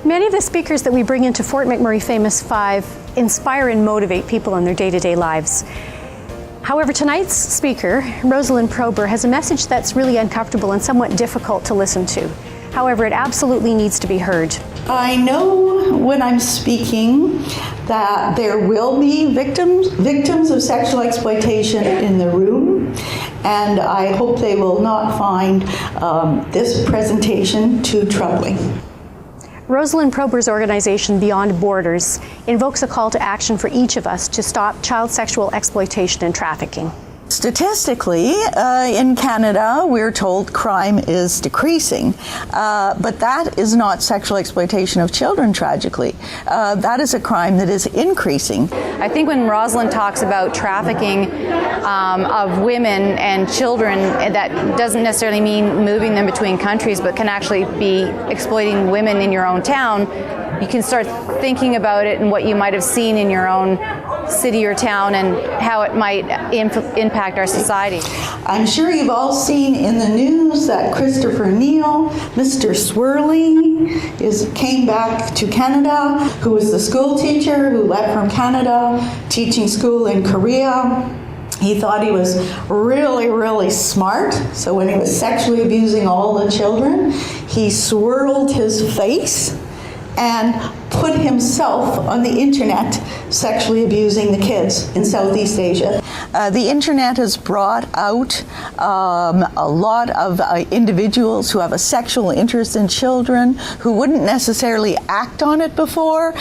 Many of the speakers that we bring into Fort McMurray Famous 5 inspire and motivate people in their day-to-day lives. However, tonight's speaker, Rosalind Prober, has a message that's really uncomfortable and somewhat difficult to listen to. However, it absolutely needs to be heard. I know when I'm speaking that there will be victims of sexual exploitation in the room, and I hope they will not find this presentation too troubling. Rosalind Prober's organization, Beyond Borders, invokes a call to action for each of us to stop child sexual exploitation and trafficking. Statistically, in Canada, we're told crime is decreasing, but that is not sexual exploitation of children, tragically. That is a crime that is increasing. I think when Rosalind talks about trafficking of women and children, that doesn't necessarily mean moving them between countries, but can actually be exploiting women in your own town. You can start thinking about it and what you might have seen in your own city or town and how it might impact our society. I'm sure you've all seen in the news that Christopher Neal, Mr. Swirly, came back to Canada, who was the school teacher who left from Canada, teaching school in Korea. He thought he was really, really smart. So when he was sexually abusing all the children, he swirled his face and put himself on the internet sexually abusing the kids in Southeast Asia. The internet has brought out a lot of individuals who have a sexual interest in children who wouldn't necessarily act on it before.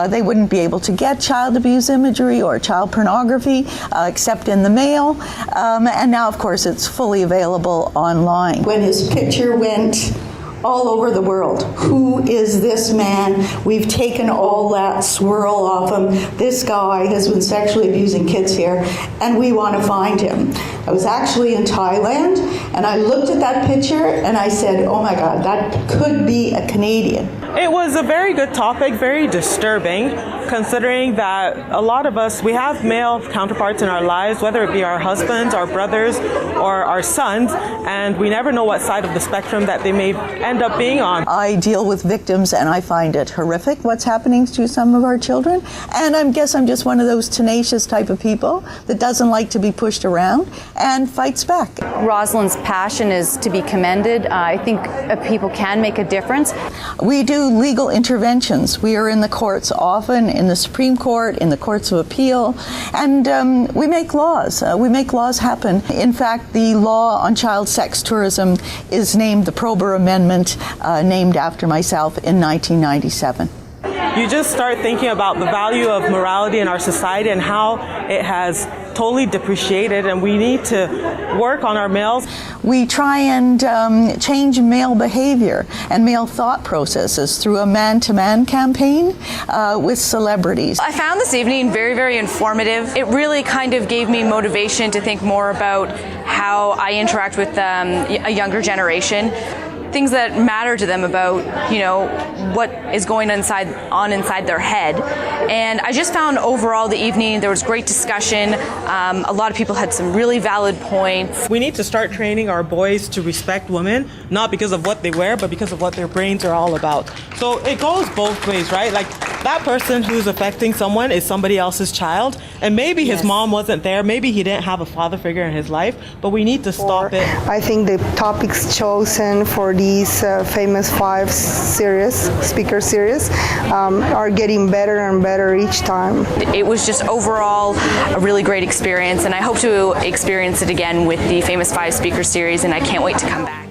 They wouldn't be able to get child abuse imagery or child pornography except in the mail. And now, of course, it's fully available online. When his picture went all over the world. Who is this man? We've taken all that swirl off him. This guy has been sexually abusing kids here, and we want to find him. I was actually in Thailand, and I looked at that picture, and I said, oh my God, that could be a Canadian. It was a very good topic, very disturbing, considering that a lot of us, we have male counterparts in our lives, whether it be our husbands, our brothers, or our sons, and we never know what side of the spectrum that they may end up being on. I deal with victims, and I find it horrific what's happening to some of our children, and I guess I'm just one of those tenacious type of people that doesn't like to be pushed around and fights back. Rosalind's passion is to be commended. I think people can make a difference. We do legal interventions. We are in the courts often, in the Supreme Court, in the courts of appeal, and we make laws. We make laws happen. In fact, the law on child sex tourism is named the Prober Amendment, named after myself in 1997. You just start thinking about the value of morality in our society and how it has totally depreciated, and we need to work on our males. We try and change male behavior and male thought processes through a man-to-man campaign with celebrities. I found this evening very, very informative. It really kind of gave me motivation to think more about how I interact with a younger generation. Things that matter to them about, you know, what is going on inside their head. And I just found overall the evening, there was great discussion. A lot of people had some really valid points. We need to start training our boys to respect women, not because of what they wear, but because of what their brains are all about. So it goes both ways, right? Like, that person who's affecting someone is somebody else's child, and maybe his mom wasn't there, maybe he didn't have a father figure in his life, but we need to stop it. I think the topics chosen for these Famous 5 speaker series are getting better and better each time. It was just overall a really great experience, and I hope to experience it again with the Famous 5 speaker series, and I can't wait to come back.